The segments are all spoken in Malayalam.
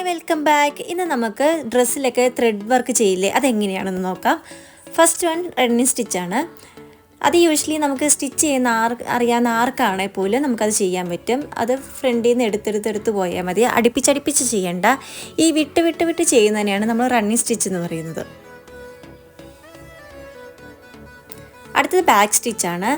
Hi welcome back. ഇന്ന് നമുക്ക് ഡ്രസ്സിലൊക്കെ ത്രെഡ് വർക്ക് ചെയ്യില്ലേ, അതെങ്ങനെയാണെന്ന് നോക്കാം. ഫസ്റ്റ് വൺ റണ്ണിങ് സ്റ്റിച്ചാണ്. അത് യൂഷ്വലി നമുക്ക് സ്റ്റിച്ച് ചെയ്യുന്ന അറിയാവുന്ന ആർക്കാണെങ്കിൽ പോലും നമുക്കത് ചെയ്യാൻ പറ്റും. അത് ഫ്രണ്ടിൽ നിന്ന് എടുത്തെടുത്ത് പോയാൽ മതി. അടുപ്പിച്ചടുപ്പിച്ച് ചെയ്യണ്ട. ഈ വിട്ട് ചെയ്യുന്നതിനെയാണ് നമ്മൾ റണ്ണിങ് സ്റ്റിച്ച് എന്ന് പറയുന്നത്. അടുത്തത് ബാക്ക് സ്റ്റിച്ചാണ്.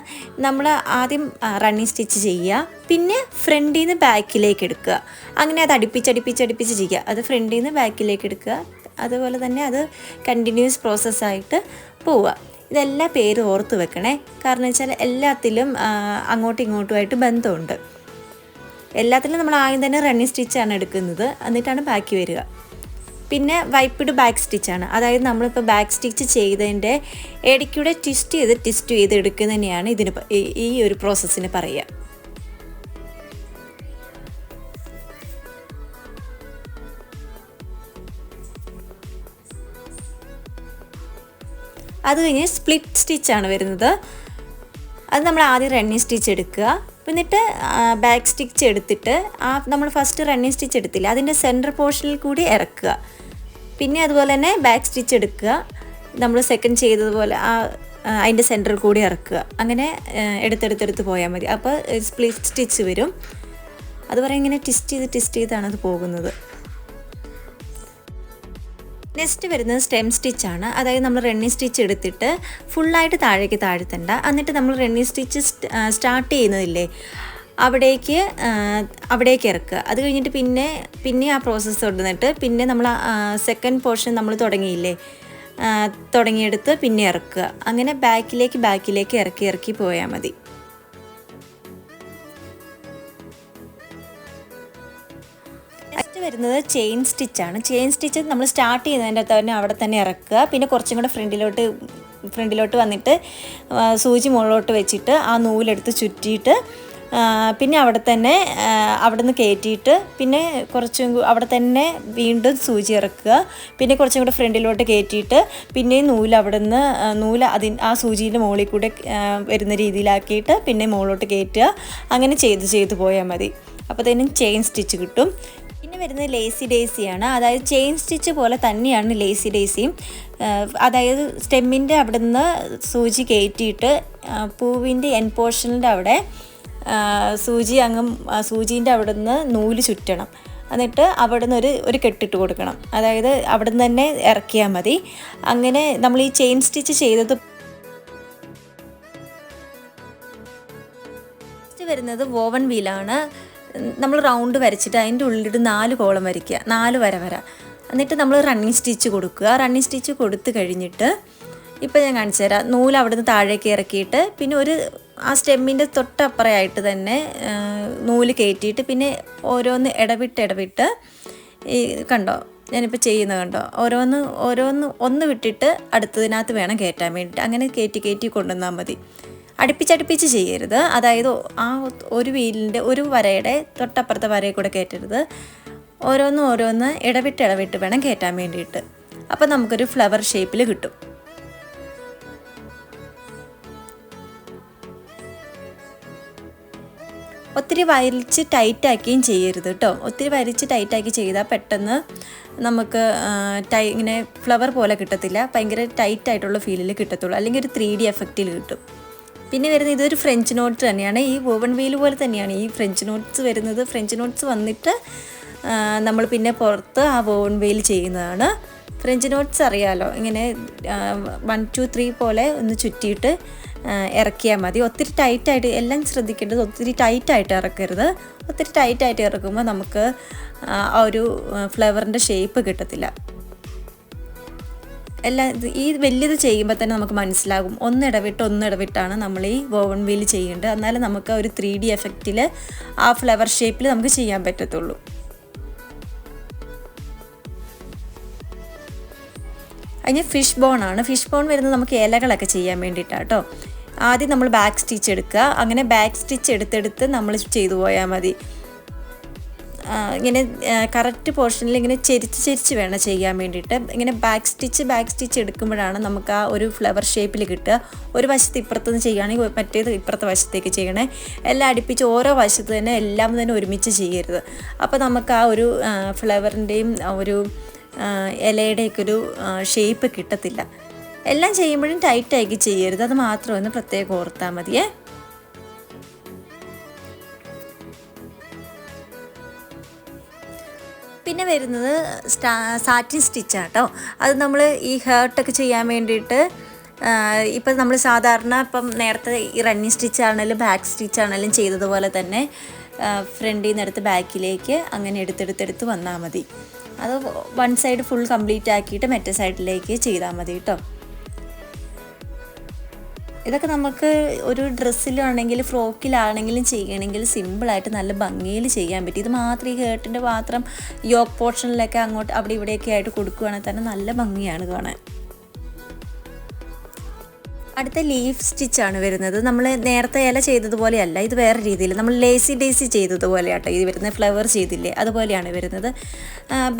നമ്മൾ ആദ്യം റണ്ണിങ് സ്റ്റിച്ച് ചെയ്യുക, പിന്നെ ഫ്രണ്ടിൽ നിന്ന് ബാക്കിലേക്ക് എടുക്കുക. അങ്ങനെ അത് അടുപ്പിച്ചടുപ്പിച്ച് ചെയ്യുക. അത് ഫ്രണ്ടിൽ നിന്ന് ബാക്കിലേക്ക് എടുക്കുക. അതുപോലെ തന്നെ അത് കണ്ടിന്യൂസ് പ്രോസസ്സായിട്ട് പോവുക. ഇതെല്ലാ പേര് ഓർത്ത് വെക്കണേ. കാരണം വെച്ചാൽ എല്ലാത്തിലും അങ്ങോട്ടും ഇങ്ങോട്ടുമായിട്ട് ബന്ധമുണ്ട്. എല്ലാത്തിലും നമ്മൾ ആദ്യം തന്നെ റണ്ണിങ് സ്റ്റിച്ചാണ് എടുക്കുന്നത്, എന്നിട്ടാണ് ബാക്കി വരിക. പിന്നെ വൈപ്പിഡ് ബാക്ക് സ്റ്റിച്ചാണ്. അതായത് നമ്മളിപ്പോൾ ബാക്ക് സ്റ്റിച്ച് ചെയ്തതിൻ്റെ ഇടയ്ക്കൂടെ ട്വിസ്റ്റ് ചെയ്ത് എടുക്കുന്നതിനെയാണ് ഇതിന് ഈ ഒരു പ്രോസസ്സിന് പറയുക. അത് കഴിഞ്ഞ് സ്പ്ലിറ്റ് സ്റ്റിച്ചാണ് വരുന്നത്. അത് നമ്മൾ ആദ്യം റണ്ണിങ് സ്റ്റിച്ച് എടുക്കുക, എന്നിട്ട് ബാക്ക് സ്റ്റിച്ച് എടുത്തിട്ട് നമ്മൾ ഫസ്റ്റ് റണ്ണിങ് സ്റ്റിച്ച് എടുത്തില്ല, അതിൻ്റെ സെൻറ്റർ പോർഷനിൽ കൂടി ഇറക്കുക. പിന്നെ അതുപോലെ തന്നെ ബാക്ക് സ്റ്റിച്ച് എടുക്കുക, നമ്മൾ സെക്കൻഡ് ചെയ്തതുപോലെ അതിൻ്റെ സെൻറ്ററിൽ കൂടി ഇറക്കുക. അങ്ങനെ എടുത്തെടുത്ത് പോയാൽ മതി. അപ്പോൾ സ്പ്ലിറ്റ് സ്റ്റിച്ച് വരും. അതുപോലെ ഇങ്ങനെ ട്വിസ്റ്റ് ചെയ്താണ് അത് പോകുന്നത്. നെക്സ്റ്റ് വരുന്നത് സ്റ്റെം സ്റ്റിച്ചാണ്. അതായത് നമ്മൾ റണ്ണിങ് സ്റ്റിച്ച് എടുത്തിട്ട് ഫുള്ളായിട്ട് താഴേക്ക് താഴ്ത്തണ്ട. എന്നിട്ട് നമ്മൾ റണ്ണിങ് സ്റ്റിച്ച് സ്റ്റാർട്ട് ചെയ്യുന്നതില്ലേ, അവിടേക്ക് ഇറക്കുക. അത് കഴിഞ്ഞിട്ട് പിന്നെ ആ പ്രോസസ്സ് തുടർന്നിട്ട് പിന്നെ നമ്മൾ സെക്കൻഡ് പോർഷൻ നമ്മൾ തുടങ്ങിയെടുത്ത് പിന്നെ ഇറക്കുക. അങ്ങനെ ബാക്കിലേക്ക് ഇറക്കി പോയാൽ മതി. നെക്സ്റ്റ് വരുന്നത് ചെയിൻ സ്റ്റിച്ചാണ്. ചെയിൻ സ്റ്റിച്ച് നമ്മൾ സ്റ്റാർട്ട് ചെയ്യുന്നതിൻ്റെ തന്നെ അവിടെ തന്നെ ഇറക്കുക. പിന്നെ കുറച്ചും കൂടെ ഫ്രണ്ടിലോട്ട് വന്നിട്ട് സൂചി മുകളിലോട്ട് വെച്ചിട്ട് ആ നൂലെടുത്ത് ചുറ്റിയിട്ട് പിന്നെ അവിടെ നിന്ന് കയറ്റിയിട്ട് പിന്നെ അവിടെ തന്നെ വീണ്ടും സൂചി ഇറക്കുക. പിന്നെ കുറച്ചും കൂടെ ഫ്രണ്ടിലോട്ട് കയറ്റിയിട്ട് പിന്നെയും നൂല് ആ സൂചിയുടെ മുകളിൽ കൂടെ വരുന്ന രീതിയിലാക്കിയിട്ട് പിന്നെ മുകളിലോട്ട് കയറ്റുക. അങ്ങനെ ചെയ്ത് പോയാൽ മതി. അപ്പോഴത്തേനും ചെയിൻ സ്റ്റിച്ച് കിട്ടും. പിന്നെ വരുന്നത് ലേസി ഡേസിയാണ്. അതായത് ചെയിൻ സ്റ്റിച്ച് പോലെ തന്നെയാണ് ലേസി ഡേസിയും. അതായത് സ്റ്റെമ്മിൻ്റെ അവിടെ നിന്ന് സൂചി കയറ്റിയിട്ട് പൂവിൻ്റെ എൻ പോർഷനിൻ്റെ അവിടെ സൂചീൻ്റെ അവിടെ നിന്ന് നൂല് ചുറ്റണം. എന്നിട്ട് അവിടെ നിന്ന് ഒരു കെട്ടിട്ട് കൊടുക്കണം. അതായത് അവിടെ നിന്ന് തന്നെ ഇറക്കിയാൽ മതി. അങ്ങനെ നമ്മൾ ഈ ചെയിൻ സ്റ്റിച്ച് ചെയ്തത് വരുന്നത് വോവൻ വീലാണ്. നമ്മൾ റൗണ്ട് വരച്ചിട്ട് അതിൻ്റെ ഉള്ളിൽ 4 കോളം വരയ്ക്കുക, 4 വര. എന്നിട്ട് നമ്മൾ റണ്ണിങ് സ്റ്റിച്ച് കൊടുക്കുക. റണ്ണിങ് സ്റ്റിച്ച് കൊടുത്തു കഴിഞ്ഞിട്ട് ഇപ്പോൾ ഞാൻ കാണിച്ചു തരാം. നൂല് അവിടെ നിന്ന് താഴേക്ക് ഇറക്കിയിട്ട് പിന്നെ ആ സ്റ്റെമ്മിൻ്റെ തൊട്ടപ്പുറമായിട്ട് തന്നെ നൂല് കയറ്റിയിട്ട് പിന്നെ ഓരോന്ന് ഇടവിട്ട് ഈ കണ്ടോ, ഞാനിപ്പോൾ ചെയ്യുന്നത് കണ്ടോ, ഒന്ന് വിട്ടിട്ട് അടുത്തതിനകത്ത് വേണം കയറ്റാൻ വേണ്ടിയിട്ട്. അങ്ങനെ കയറ്റി കൊണ്ടുവന്നാൽ മതി. അടുപ്പിച്ച് ചെയ്യരുത്. അതായത് ആ ഒരു വീലിൻ്റെ ഒരു വരയുടെ തൊട്ടപ്പുറത്തെ വരയിൽ കൂടെ കയറ്റരുത്. ഓരോന്ന് ഇടവിട്ട് വേണം കയറ്റാൻ വേണ്ടിയിട്ട്. അപ്പോൾ നമുക്കൊരു ഫ്ലവർ ഷേപ്പിൽ കിട്ടും. ഒത്തിരി വലിച്ച് ടൈറ്റാക്കിയും ചെയ്യരുത് കേട്ടോ. ഒത്തിരി വലിച്ച് ടൈറ്റാക്കി ചെയ്താൽ പെട്ടെന്ന് നമുക്ക് ഇങ്ങനെ ഫ്ലവർ പോലെ കിട്ടത്തില്ല. ഭയങ്കര ടൈറ്റായിട്ടുള്ള ഫീലിൽ കിട്ടത്തുള്ളൂ. അല്ലെങ്കിൽ ഒരു 3D എഫക്റ്റിൽ കിട്ടും. പിന്നെ വരുന്നത് ഇതൊരു ഫ്രഞ്ച് നോട്ട്സ് തന്നെയാണ്. ഈ വോവൻ വീൽ പോലെ തന്നെയാണ് ഈ ഫ്രഞ്ച് നോട്ട്സ് വരുന്നത്. ഫ്രഞ്ച് നോട്ട്സ് വന്നിട്ട് നമ്മൾ പിന്നെ പുറത്ത് ആ വോവൻ വീൽ ചെയ്യുന്നതാണ്. ഫ്രഞ്ച് നോട്ട്സ് അറിയാമല്ലോ, ഇങ്ങനെ 1 2 3 പോലെ ഒന്ന് ചുറ്റിയിട്ട് ഇറക്കിയാൽ മതി. ഒത്തിരി ടൈറ്റായിട്ട് എല്ലാം ശ്രദ്ധിക്കേണ്ടത്, ഒത്തിരി ടൈറ്റായിട്ട് ഇറക്കരുത്. ഒത്തിരി ടൈറ്റായിട്ട് ഇറക്കുമ്പോൾ നമുക്ക് ആ ഒരു ഫ്ലവറിൻ്റെ ഷേപ്പ് കിട്ടത്തില്ല. ഈ വലിയത് ചെയ്യുമ്പോൾ തന്നെ നമുക്ക് മനസ്സിലാകും. ഒന്നിടവിട്ടാണ് നമ്മൾ ഈ വോവൻ വീൽ ചെയ്യേണ്ടത്. എന്നാലും നമുക്ക് ഒരു 3D എഫക്റ്റിൽ ആ ഫ്ലവർ ഷേപ്പിൽ നമുക്ക് ചെയ്യാൻ പറ്റത്തുള്ളൂ. അതിന് ഫിഷ് ബോണാണ്. ഫിഷ് ബോൺ വരുന്നത് നമുക്ക് ഇലകളൊക്കെ ചെയ്യാൻ വേണ്ടിയിട്ടാണ് കേട്ടോ. ആദ്യം നമ്മൾ ബാക്ക് സ്റ്റിച്ച് എടുക്കുക. അങ്ങനെ ബാക്ക് സ്റ്റിച്ച് എടുത്ത് നമ്മൾ ചെയ്തു പോയാൽ മതി. ഇങ്ങനെ കറക്റ്റ് പോർഷനിൽ ഇങ്ങനെ ചെരിച്ച് വേണം ചെയ്യാൻ വേണ്ടിയിട്ട്. ഇങ്ങനെ ബാക്ക് സ്റ്റിച്ച് എടുക്കുമ്പോഴാണ് നമുക്ക് ആ ഒരു ഫ്ലവർ ഷേപ്പിൽ കിട്ടുക. ഒരു വശത്ത് ഇപ്പുറത്തുനിന്ന് ചെയ്യുകയാണെങ്കിൽ മറ്റേത് ഇപ്പുറത്തെ വശത്തേക്ക് ചെയ്യണേ. എല്ലാം അടുപ്പിച്ച് ഓരോ വശത്ത് തന്നെ എല്ലാം തന്നെ ഒരുമിച്ച് ചെയ്യരുത്. അപ്പോൾ നമുക്ക് ആ ഒരു ഫ്ലവറിൻ്റെയും ഒരു ഇലയുടെയൊക്കെ ഒരു ഷേപ്പ് കിട്ടത്തില്ല. എല്ലാം ചെയ്യുമ്പോഴും ടൈറ്റാക്കി ചെയ്യരുത്, അത് മാത്രം ഒന്ന് പ്രത്യേകം ഓർത്താൽ മതിയേ. പിന്നെ വരുന്നത് സാറ്റിൻ സ്റ്റിച്ചാണ് കേട്ടോ. അത് നമ്മൾ ഈ ഹേർട്ടൊക്കെ ചെയ്യാൻ വേണ്ടിയിട്ട് ഇപ്പം നമ്മൾ സാധാരണ ഇപ്പം നേരത്തെ ഈ റണ്ണിങ് സ്റ്റിച്ചാണെങ്കിലും ബാക്ക് സ്റ്റിച്ചാണെങ്കിലും ചെയ്തതുപോലെ തന്നെ ഫ്രണ്ടിൽ നിന്ന് എടുത്ത് ബാക്കിലേക്ക് അങ്ങനെ എടുത്തെടുത്ത് വന്നാൽ മതി. അത് വൺ സൈഡ് ഫുൾ കംപ്ലീറ്റ് ആക്കിയിട്ട് മറ്റേ സൈഡിലേക്ക് ചെയ്താൽ മതി കേട്ടോ. ഇതൊക്കെ നമുക്ക് ഒരു ഡ്രസ്സിലാണെങ്കിൽ ഫ്രോക്കിലാണെങ്കിലും ചെയ്യണമെങ്കിൽ സിമ്പിളായിട്ട് നല്ല ഭംഗിയിൽ ചെയ്യാൻ പറ്റും. ഇത് മാത്രം ഈ ഹേർട്ടിൻ്റെ മാത്രം യോക്ക് പോർഷനിലൊക്കെ അങ്ങോട്ട് അവിടെ ഇവിടെയൊക്കെ ആയിട്ട് കൊടുക്കുകയാണെങ്കിൽ തന്നെ നല്ല ഭംഗിയാണ് കാണാൻ. അടുത്ത ലീഫ് സ്റ്റിച്ചാണ് വരുന്നത്. നമ്മൾ നേരത്തെ ഇല ചെയ്തതുപോലെയല്ല, ഇത് വേറെ രീതിയിൽ നമ്മൾ ലേസി ഡേസി ചെയ്തതുപോലെയാട്ടോ ഇത് വരുന്നത്. ഫ്ലവർ ചെയ്തില്ലേ അതുപോലെയാണ് വരുന്നത്.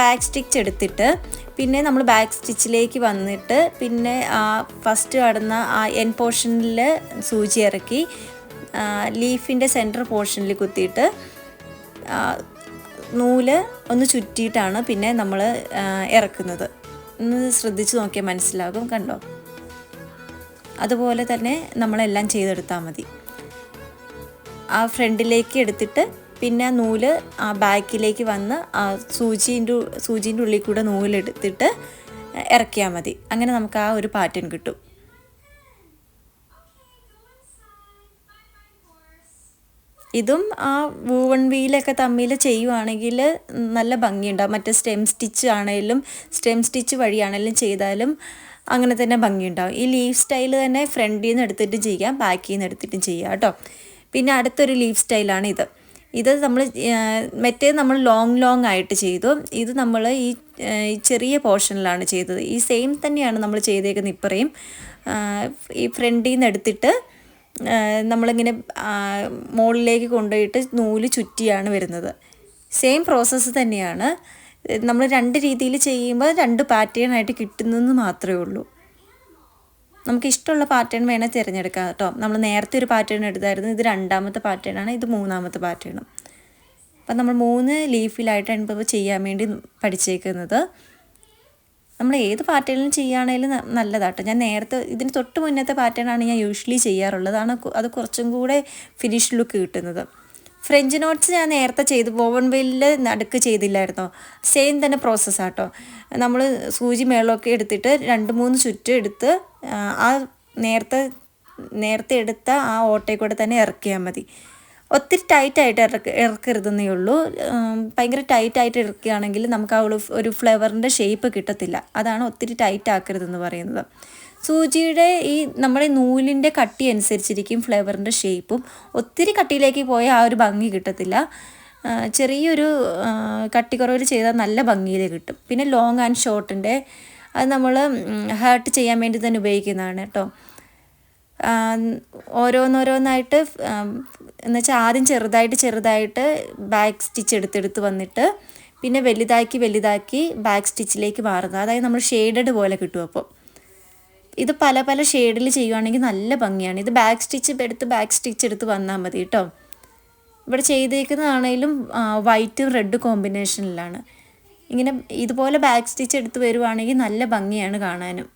ബാക്ക് സ്റ്റിച്ച് എടുത്തിട്ട് പിന്നെ നമ്മൾ ബാക്ക് സ്റ്റിച്ചിലേക്ക് വന്നിട്ട് പിന്നെ ഫസ്റ്റ് കടന്ന ആ എൻ പോർഷനിൽ സൂചി ഇറക്കി ലീഫിൻ്റെ സെൻറ്റർ പോർഷനിൽ കുത്തിയിട്ട് നൂല് ഒന്ന് ചുറ്റിയിട്ടാണ് പിന്നെ നമ്മൾ ഇറക്കുന്നത്. ഒന്ന് ശ്രദ്ധിച്ച് നോക്കിയാൽ മനസ്സിലാകും, കണ്ടോ? അതുപോലെ തന്നെ നമ്മളെല്ലാം ചെയ്തെടുത്താൽ മതി. ആ ഫ്രണ്ടിലേക്ക് എടുത്തിട്ട് പിന്നെ നൂല് ആ ബാക്കിലേക്ക് വന്ന് ആ സൂചീൻ്റെ ഉള്ളിൽ കൂടെ നൂലെടുത്തിട്ട് ഇറക്കിയാൽ മതി. അങ്ങനെ നമുക്ക് ആ ഒരു പാറ്റേൺ കിട്ടും. ഇതും ആ വൂവൺ വീലൊക്കെ തമ്മിൽ ചെയ്യുവാണെങ്കിൽ നല്ല ഭംഗിയുണ്ടാകും. മറ്റേ സ്റ്റെം സ്റ്റിച്ച് ആണെങ്കിലും സ്റ്റെം സ്റ്റിച്ച് വഴിയാണെങ്കിലും ചെയ്താലും അങ്ങനെ തന്നെ ഭംഗിയുണ്ടാകും. ഈ ലീഫ് സ്റ്റൈൽ തന്നെ ഫ്രണ്ടിൽ നിന്ന് എടുത്തിട്ട് ചെയ്യാം, ബാക്കിൽ നിന്ന് എടുത്തിട്ടും ചെയ്യാം കേട്ടോ. പിന്നെ അടുത്തൊരു ലീഫ് സ്റ്റൈലാണ് ഇത് നമ്മൾ മറ്റേത് നമ്മൾ ലോങ് ആയിട്ട് ചെയ്തു. ഇത് നമ്മൾ ഈ ചെറിയ പോർഷനിലാണ് ചെയ്തത്. ഈ സെയിം തന്നെയാണ് നമ്മൾ ചെയ്തേക്കുന്നത്. ഇപ്പറയും ഈ ഫ്രണ്ടിൽ നിന്ന് എടുത്തിട്ട് നമ്മളിങ്ങനെ മുകളിലേക്ക് കൊണ്ടുപോയിട്ട് നൂല് ചുറ്റിയാണ് വരുന്നത്. സെയിം പ്രോസസ്സ് തന്നെയാണ്. നമ്മൾ രണ്ട് രീതിയിൽ ചെയ്യുമ്പോൾ രണ്ട് പാറ്റേൺ ആയിട്ട് കിട്ടുന്നതെന്ന് മാത്രമേ ഉള്ളൂ. നമുക്ക് ഇഷ്ടമുള്ള പാറ്റേൺ വേണേൽ തിരഞ്ഞെടുക്കാം കേട്ടോ. നമ്മൾ നേരത്തെ ഒരു പാറ്റേൺ എടുത്തായിരുന്നു, ഇത് രണ്ടാമത്തെ പാറ്റേൺ ആണ്, ഇത് മൂന്നാമത്തെ പാറ്റേണും. അപ്പം നമ്മൾ 3 ലീഫിലായിട്ടാണ് ഇപ്പോൾ ചെയ്യാൻ വേണ്ടി പഠിച്ചേക്കുന്നത്. നമ്മൾ ഏത് പാറ്റേണിലും ചെയ്യുകയാണെങ്കിലും നല്ലതാട്ടോ. ഞാൻ നേരത്തെ ഇതിന് തൊട്ട് മുന്നത്തെ പാറ്റേണാണ് ഞാൻ യൂഷ്വലി ചെയ്യാറുള്ളത്. അത് കുറച്ചും കൂടെ ഫിനിഷ് ലുക്ക് കിട്ടുന്നത്. ഫ്രഞ്ച് നോട്ട്സ് ഞാൻ നേരത്തെ ചെയ്തു, വോവൺ വെയിലിൽ നടുക്ക് ചെയ്തില്ലായിരുന്നോ? സെയിം തന്നെ പ്രോസസ്സാട്ടോ. നമ്മൾ സൂചി മേളമൊക്കെ എടുത്തിട്ട് 2-3 ചുറ്റും എടുത്ത് ആ നേരത്തെ എടുത്ത ആ ഓട്ടയിൽ കൂടെ തന്നെ ഇറക്കിയാൽ മതി. ഒത്തിരി ടൈറ്റായിട്ട് ഇറക്കരുതെന്നേ ഉള്ളൂ. ഭയങ്കര ടൈറ്റായിട്ട് ഇറക്കുകയാണെങ്കിൽ നമുക്ക് ആ ഒരു ഫ്ലവറിൻ്റെ ഷേപ്പ് കിട്ടത്തില്ല. അതാണ് ഒത്തിരി ടൈറ്റ് ആക്കരുതെന്ന് പറയുന്നത്. സൂചിയുടെ ഈ നമ്മുടെ നൂലിൻ്റെ കട്ടി അനുസരിച്ചിരിക്കും ഫ്ലവറിൻ്റെ ഷേപ്പും. ഒത്തിരി കട്ടിയിലേക്ക് പോയാൽ ആ ഒരു ഭംഗി കിട്ടത്തില്ല. ചെറിയൊരു കട്ടിക്കുറവിൽ ചെയ്താൽ നല്ല ഭംഗിയിൽ കിട്ടും. പിന്നെ ലോങ് ആൻഡ് ഷോർട്ടിൻ്റെ അത് നമ്മൾ ഹേർട്ട് ചെയ്യാൻ വേണ്ടി തന്നെ ഉപയോഗിക്കുന്നതാണ് കേട്ടോ. ഓരോന്നായിട്ട് എന്നുവെച്ചാൽ ആദ്യം ചെറുതായിട്ട് ബാക്ക് സ്റ്റിച്ച് എടുത്തെടുത്ത് വന്നിട്ട് പിന്നെ വലുതാക്കി ബാക്ക് സ്റ്റിച്ചിലേക്ക് മാറുന്നത്. അതായത് നമ്മൾ ഷെയ്ഡഡ് പോലെ കിട്ടും. അപ്പോൾ ഇത് പല ഷെയ്ഡിൽ ചെയ്യുവാണെങ്കിൽ നല്ല ഭംഗിയാണ്. ഇത് ബാക്ക് സ്റ്റിച്ച് എടുത്ത് വന്നാൽ മതി കേട്ടോ. ഇവിടെ ചെയ്തേക്കുന്നതാണെങ്കിലും വൈറ്റും റെഡ് കോമ്പിനേഷനിലാണ്. ഇങ്ങനെ ഇതുപോലെ ബാക്ക് സ്റ്റിച്ച് എടുത്ത് വരുവാണെങ്കിൽ നല്ല ഭംഗിയാണ് കാണാനും.